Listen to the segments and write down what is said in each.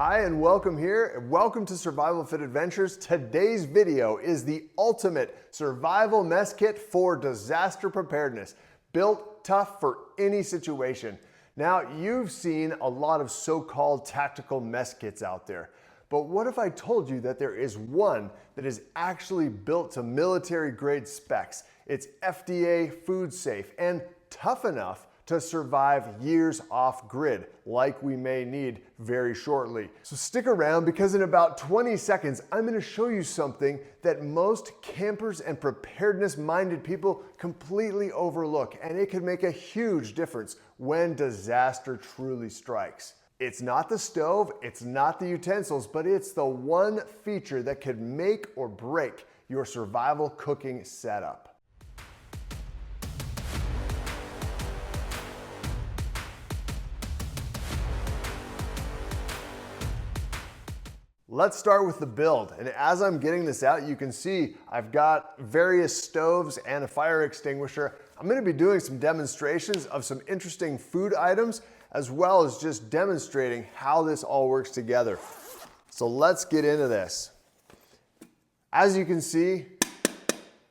Hi and welcome here. Welcome to Survival Fit Adventures. Today's video is the ultimate survival mess kit for disaster preparedness, built tough for any situation. Now, you've seen a lot of so-called tactical mess kits out there, but what if I told you that there is one that is actually built to military grade specs? It's FDA food safe and tough enough to survive years off grid, like we may need very shortly. So stick around, because in about 20 seconds, I'm gonna show you something that most campers and preparedness minded people completely overlook, and it can make a huge difference when disaster truly strikes. It's not the stove, it's not the utensils, but it's the one feature that could make or break your survival cooking setup. Let's start with the build. And as I'm getting this out, you can see I've got various stoves and a fire extinguisher. I'm gonna be doing some demonstrations of some interesting food items, as well as just demonstrating how this all works together. So let's get into this. As you can see,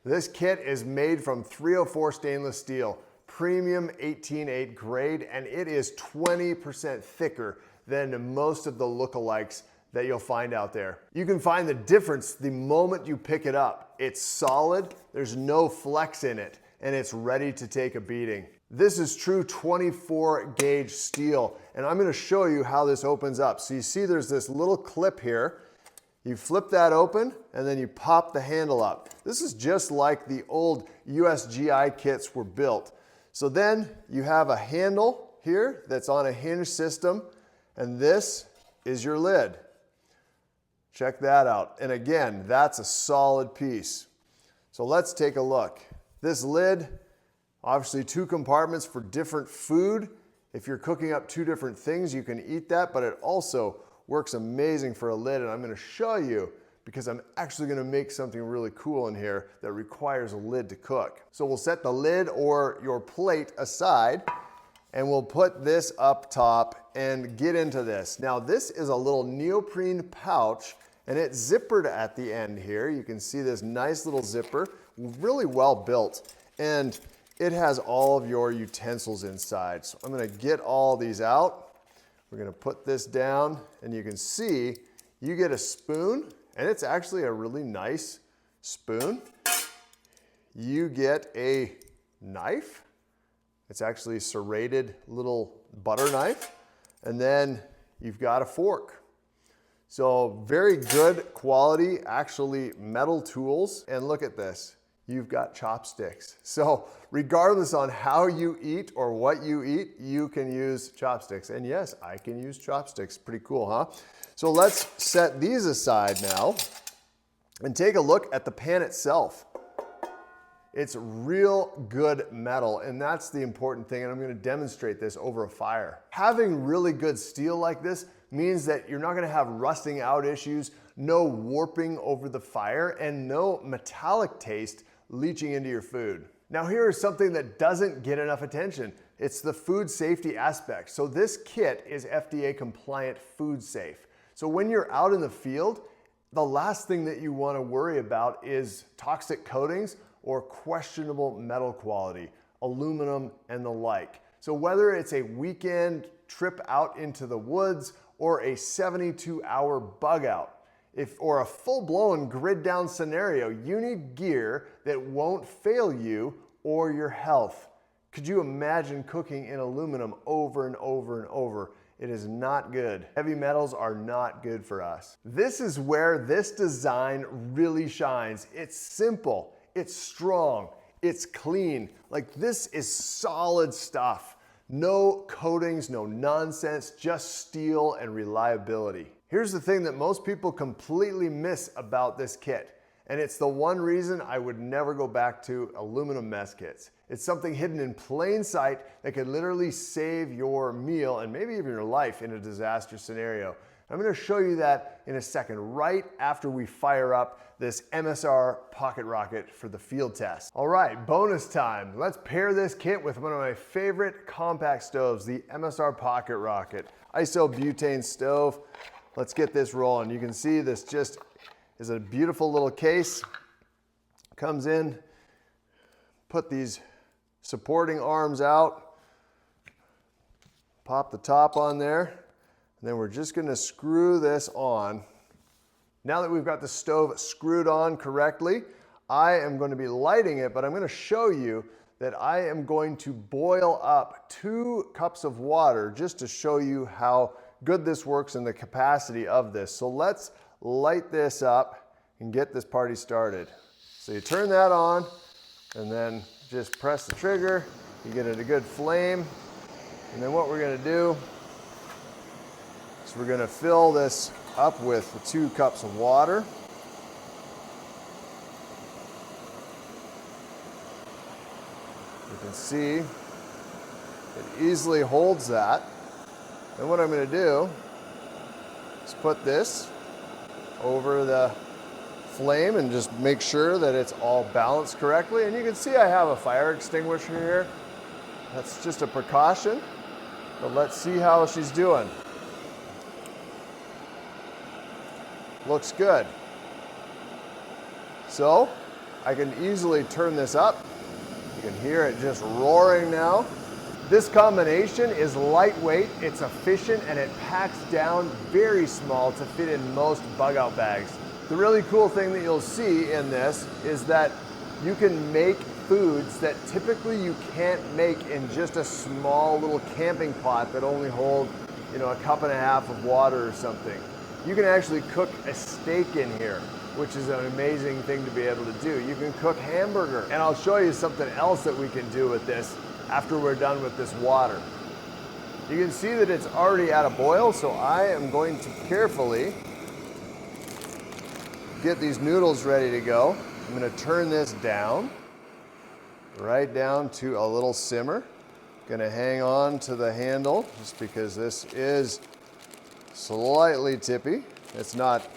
this kit is made from 304 stainless steel, premium 18-8 grade, and it is 20% thicker than most of the lookalikes that you'll find out there. You can find the difference the moment you pick it up. It's solid, there's no flex in it, and it's ready to take a beating. This is true 24 gauge steel, and I'm gonna show you how this opens up. So you see there's this little clip here. You flip that open, and then you pop the handle up. This is just like the old USGI kits were built. So then you have a handle here that's on a hinge system, and this is your lid. Check that out. And again, that's a solid piece. So let's take a look. This lid, obviously 2 compartments for different food. If you're cooking up 2 different things, you can eat that, but it also works amazing for a lid. And I'm gonna show you, because I'm actually gonna make something really cool in here that requires a lid to cook. So we'll set the lid or your plate aside, and we'll put this up top and get into this. Now, this is a little neoprene pouch, and it's zippered at the end here. You can see this nice little zipper, really well built, and it has all of your utensils inside. So I'm gonna get all these out. We're gonna put this down, and you can see you get a spoon, and it's actually a really nice spoon. You get a knife. It's actually a serrated little butter knife. And then you've got a fork. So very good quality, actually metal tools. And look at this, you've got chopsticks. So regardless on how you eat or what you eat, you can use chopsticks. And yes, I can use chopsticks, pretty cool, huh? So let's set these aside now and take a look at the pan itself. It's real good metal, and that's the important thing, and I'm gonna demonstrate this over a fire. Having really good steel like this means that you're not gonna have rusting out issues, no warping over the fire, and no metallic taste leaching into your food. Now, here is something that doesn't get enough attention. It's the food safety aspect. So this kit is FDA compliant food safe. So when you're out in the field, the last thing that you wanna worry about is toxic coatings or questionable metal quality, aluminum and the like. So whether it's a weekend trip out into the woods or a 72-hour bug out, or a full-blown grid down scenario, you need gear that won't fail you or your health. Could you imagine cooking in aluminum over and over and over? It is not good. Heavy metals are not good for us. This is where this design really shines. It's simple. It's strong, it's clean. Like, this is solid stuff. No coatings, no nonsense, just steel and reliability. Here's the thing that most people completely miss about this kit, and it's the one reason I would never go back to aluminum mess kits. It's something hidden in plain sight that could literally save your meal and maybe even your life in a disaster scenario. I'm gonna show you that in a second, right after we fire up this MSR pocket rocket for the field test. All right, bonus time. Let's pair this kit with one of my favorite compact stoves, the MSR pocket rocket. Isobutane stove. let's get this rolling. You can see this just is a beautiful little case. Comes in, put these supporting arms out, pop the top on there, and then we're just gonna screw this on. Now that we've got the stove screwed on correctly, I am going to be lighting it, but I'm going to show you that I am going to boil up 2 cups of water just to show you how good this works and the capacity of this. So let's light this up and get this party started. So you turn that on and then just press the trigger, you get it a good flame, and then what we're going to do is we're going to fill this up with the 2 cups of water. You can see it easily holds that. And what I'm going to do is put this over the flame and just make sure that it's all balanced correctly. And you can see I have a fire extinguisher here. That's just a precaution, but let's see how she's doing. Looks good. So I can easily turn this up. You can hear it just roaring now. This combination is lightweight, it's efficient, and it packs down very small to fit in most bug out bags. The really cool thing that you'll see in this is that you can make foods that typically you can't make in just a small little camping pot that only hold, a cup and a half of water or something. You can actually cook a steak in here, which is an amazing thing to be able to do. You can cook hamburger, and I'll show you something else that we can do with this after we're done with this water. You can see that it's already at a boil, so I am going to carefully get these noodles ready to go. I'm going to turn this down, right down to a little simmer. Going to hang on to the handle just because this is slightly tippy. It's not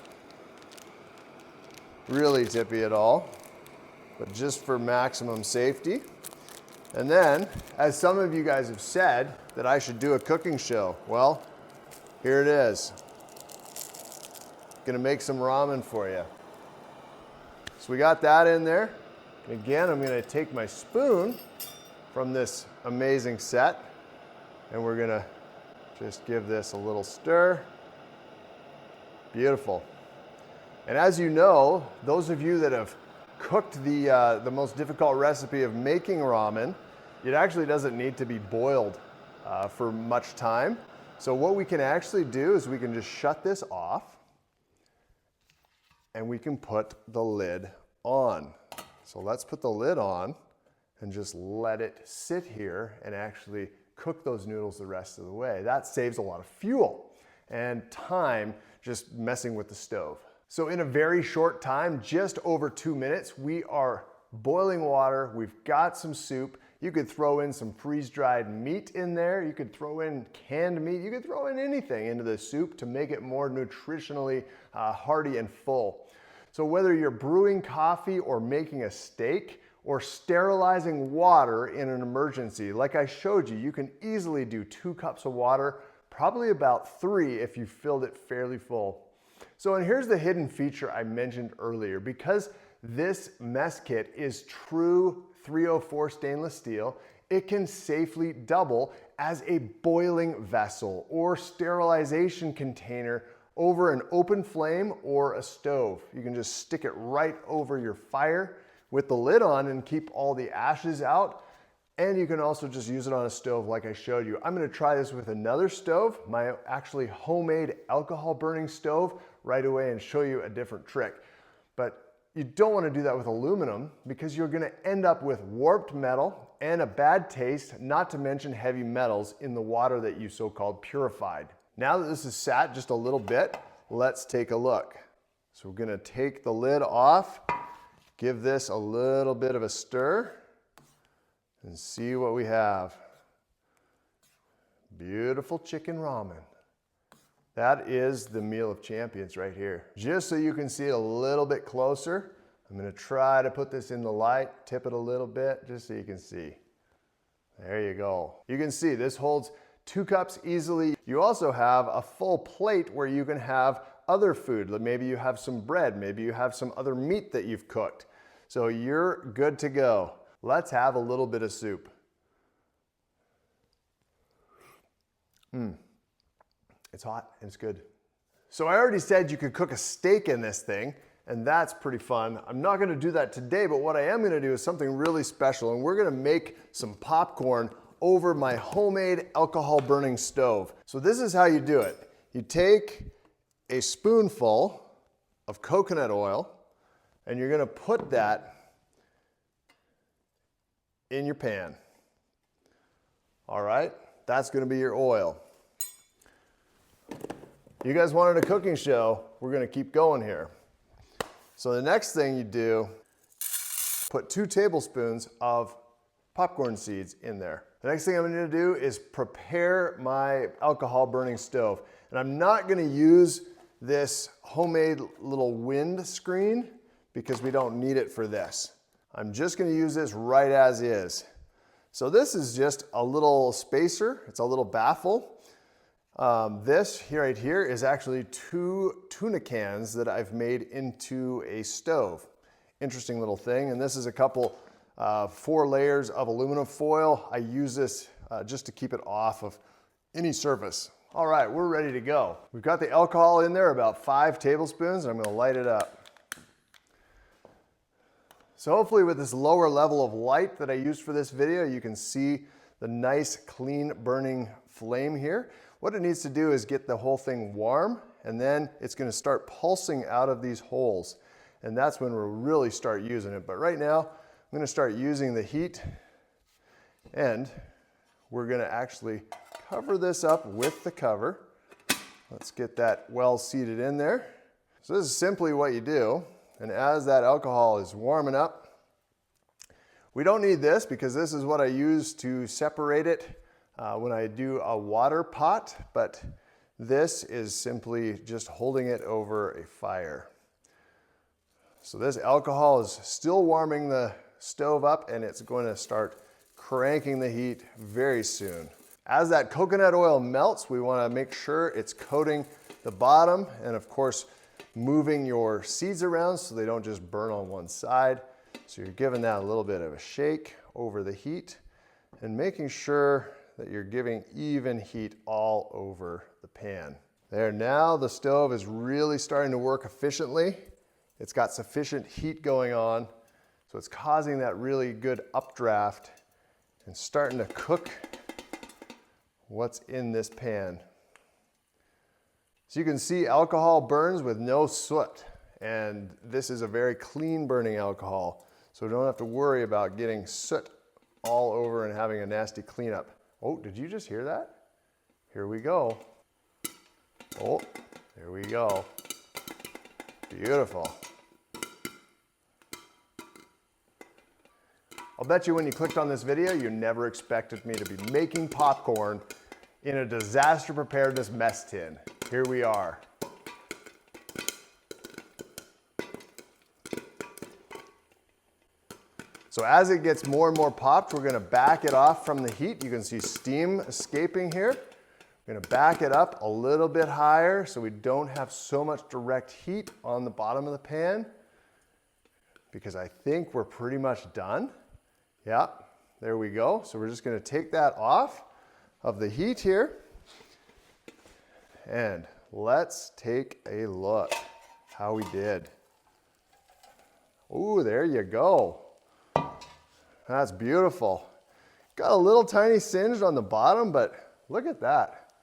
really tippy at all, but just for maximum safety. And then, as some of you guys have said, that I should do a cooking show. Well, here it is. Gonna make some ramen for you. So we got that in there. And again, I'm gonna take my spoon from this amazing set, and we're gonna just give this a little stir. Beautiful. And as you know, those of you that have cooked the most difficult recipe of making ramen, it actually doesn't need to be boiled for much time. So what we can actually do is we can just shut this off and we can put the lid on. So let's put the lid on and just let it sit here and actually cook those noodles the rest of the way. That saves a lot of fuel and time just messing with the stove. So in a very short time, just over 2 minutes, we are boiling water, we've got some soup. You could throw in some freeze-dried meat in there, you could throw in canned meat, you could throw in anything into the soup to make it more nutritionally hearty and full. So whether you're brewing coffee or making a steak or sterilizing water in an emergency, like I showed you, you can easily do 2 cups of water, probably about 3 if you filled it fairly full. So, and here's the hidden feature I mentioned earlier. Because this mess kit is true 304 stainless steel, it can safely double as a boiling vessel or sterilization container over an open flame or a stove. You can just stick it right over your fire with the lid on and keep all the ashes out. And you can also just use it on a stove like I showed you. I'm gonna try this with another stove, my actually homemade alcohol burning stove, right away and show you a different trick. But you don't wanna do that with aluminum because you're gonna end up with warped metal and a bad taste, not to mention heavy metals in the water that you so-called purified. Now that this is sat just a little bit, let's take a look. So we're gonna take the lid off, give this a little bit of a stir, and see what we have. Beautiful chicken ramen. That is the meal of champions right here. Just so you can see it a little bit closer, I'm gonna try to put this in the light, tip it a little bit, just so you can see. There you go. You can see this holds 2 cups easily. You also have a full plate where you can have other food. Maybe you have some bread, maybe you have some other meat that you've cooked. So you're good to go. Let's have a little bit of soup. It's hot and it's good. So I already said you could cook a steak in this thing, and that's pretty fun. I'm not gonna do that today, but what I am gonna do is something really special, and we're gonna make some popcorn over my homemade alcohol burning stove. So this is how you do it. You take a spoonful of coconut oil, and you're gonna put that in your pan. All right, that's gonna be your oil. You guys wanted a cooking show, we're gonna keep going here. So the next thing you do, put 2 tablespoons of popcorn seeds in there. The next thing I'm gonna do is prepare my alcohol burning stove. And I'm not gonna use this homemade little wind screen because we don't need it for this. I'm just gonna use this right as is. So this is just a little spacer, it's a little baffle. This here right here is actually 2 tuna cans that I've made into a stove. Interesting little thing, and this is a couple 4 layers of aluminum foil. I use this just to keep it off of any surface. All right, we're ready to go. We've got the alcohol in there, about 5 tablespoons, and I'm gonna light it up. So hopefully with this lower level of light that I used for this video, you can see the nice, clean burning flame here. What it needs to do is get the whole thing warm, and then it's gonna start pulsing out of these holes. And that's when we'll really start using it. But right now, I'm gonna start using the heat, and we're gonna actually cover this up with the cover. Let's get that well seated in there. So this is simply what you do. And as that alcohol is warming up, we don't need this because this is what I use to separate it when I do a water pot, but this is simply just holding it over a fire. So this alcohol is still warming the stove up, and it's going to start cranking the heat very soon. As that coconut oil melts, we want to make sure it's coating the bottom, and of course moving your seeds around so they don't just burn on one side. So you're giving that a little bit of a shake over the heat and making sure that you're giving even heat all over the pan. There, now the stove is really starting to work efficiently. It's got sufficient heat going on, so it's causing that really good updraft and starting to cook what's in this pan. So you can see alcohol burns with no soot, and this is a very clean burning alcohol, so we don't have to worry about getting soot all over and having a nasty cleanup. Oh, did you just hear that? Here we go. Oh, there we go. Beautiful. I'll bet you when you clicked on this video, you never expected me to be making popcorn in a disaster preparedness mess tin. Here we are. So as it gets more and more popped, we're gonna back it off from the heat. You can see steam escaping here. We're gonna back it up a little bit higher so we don't have so much direct heat on the bottom of the pan, because I think we're pretty much done. Yeah, there we go. So we're just gonna take that off of the heat here, and let's take a look how we did. Ooh, there you go. That's beautiful. Got a little tiny singed on the bottom, but look at that.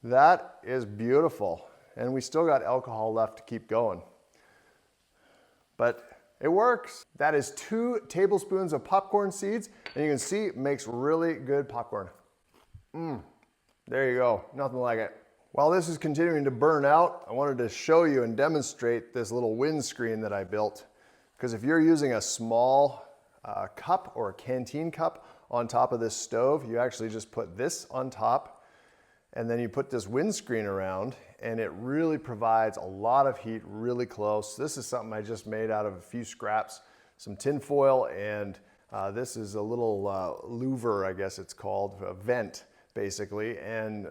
That is beautiful. And we still got alcohol left to keep going. But it works. That is 2 tablespoons of popcorn seeds, and you can see it makes really good popcorn. There you go, nothing like it. While this is continuing to burn out, I wanted to show you and demonstrate this little windscreen that I built. Because if you're using a small cup or a canteen cup on top of this stove, you actually just put this on top, and then you put this windscreen around, and it really provides a lot of heat really close. This is something I just made out of a few scraps, some tin foil, and this is a little louver, I guess it's called, a vent basically, and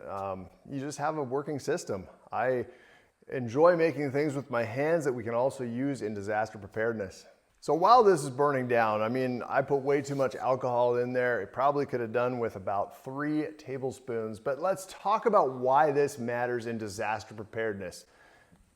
you just have a working system. I enjoy making things with my hands that we can also use in disaster preparedness. So while this is burning down, I mean, I put way too much alcohol in there. It probably could have done with about 3 tablespoons, but let's talk about why this matters in disaster preparedness.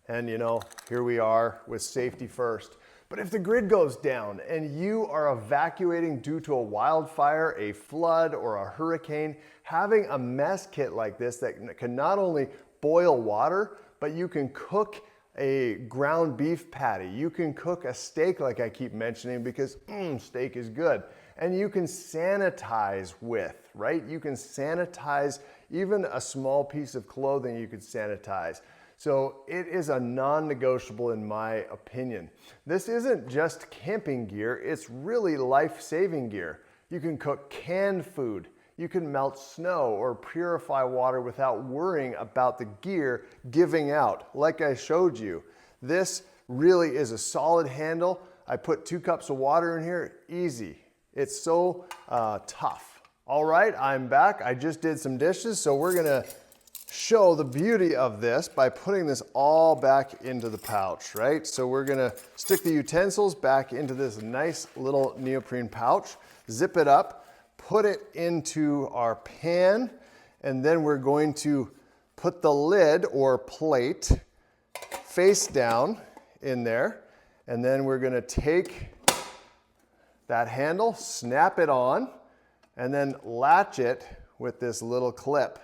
And you know, here we are with safety first. But if the grid goes down and you are evacuating due to a wildfire, a flood, or a hurricane, having a mess kit like this that can not only boil water, but you can cook a ground beef patty. You can cook a steak like I keep mentioning because steak is good. And you can sanitize with, right? You can sanitize even a small piece of clothing you could sanitize. So it is a non-negotiable in my opinion. This isn't just camping gear, it's really life-saving gear. You can cook canned food. You can melt snow or purify water without worrying about the gear giving out, like I showed you. This really is a solid handle. I put 2 cups of water in here, easy. It's so tough. All right, I'm back. I just did some dishes, so we're gonna show the beauty of this by putting this all back into the pouch, right? So we're gonna stick the utensils back into this nice little neoprene pouch, zip it up, put it into our pan, and then we're going to put the lid or plate face down in there, and then we're gonna take that handle, snap it on, and then latch it with this little clip.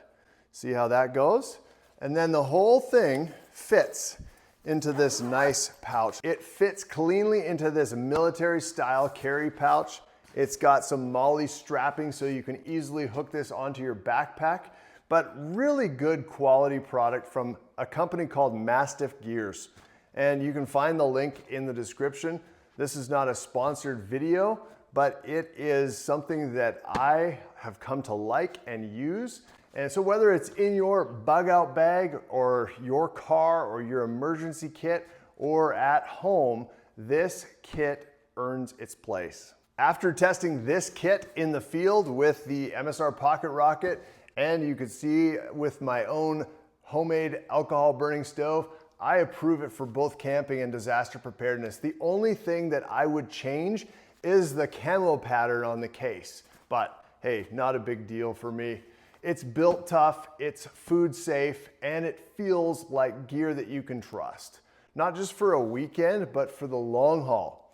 See how that goes? And then the whole thing fits into this nice pouch. It fits cleanly into this military style carry pouch. It's got some MOLLE strapping so you can easily hook this onto your backpack, but really good quality product from a company called Mastiff Gears. And you can find the link in the description. This is not a sponsored video, but it is something that I have come to like and use. And so whether it's in your bug out bag or your car or your emergency kit or at home, this kit earns its place. After testing this kit in the field with the MSR Pocket Rocket, and you could see with my own homemade alcohol burning stove, I approve it for both camping and disaster preparedness. The only thing that I would change is the camo pattern on the case. But hey, not a big deal for me. It's built tough, it's food safe, and it feels like gear that you can trust. Not just for a weekend, but for the long haul.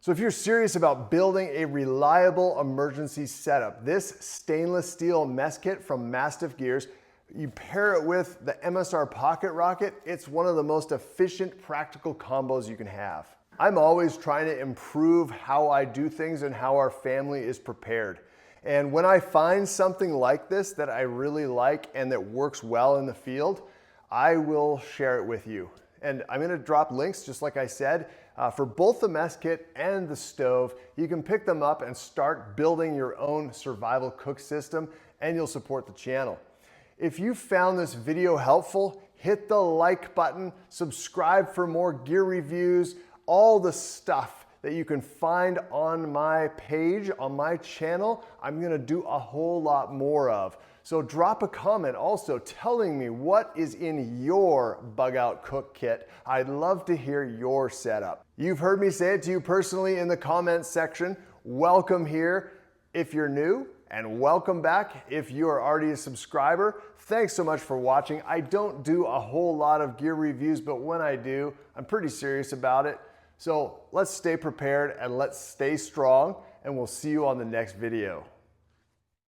So if you're serious about building a reliable emergency setup, this stainless steel mess kit from Mastiff Gears, you pair it with the MSR Pocket Rocket, it's one of the most efficient, practical combos you can have. I'm always trying to improve how I do things and how our family is prepared. And when I find something like this that I really like and that works well in the field, I will share it with you. And I'm gonna drop links, just like I said, for both the mess kit and the stove. You can pick them up and start building your own survival cook system, and you'll support the channel. If you found this video helpful, hit the like button, subscribe for more gear reviews, all the stuff that you can find on my page, on my channel, I'm gonna do a whole lot more of. So drop a comment also telling me what is in your bug out cook kit. I'd love to hear your setup. You've heard me say it to you personally in the comments section. Welcome here if you're new, and welcome back if you are already a subscriber. Thanks so much for watching. I don't do a whole lot of gear reviews, but when I do, I'm pretty serious about it. So let's stay prepared and let's stay strong, and we'll see you on the next video.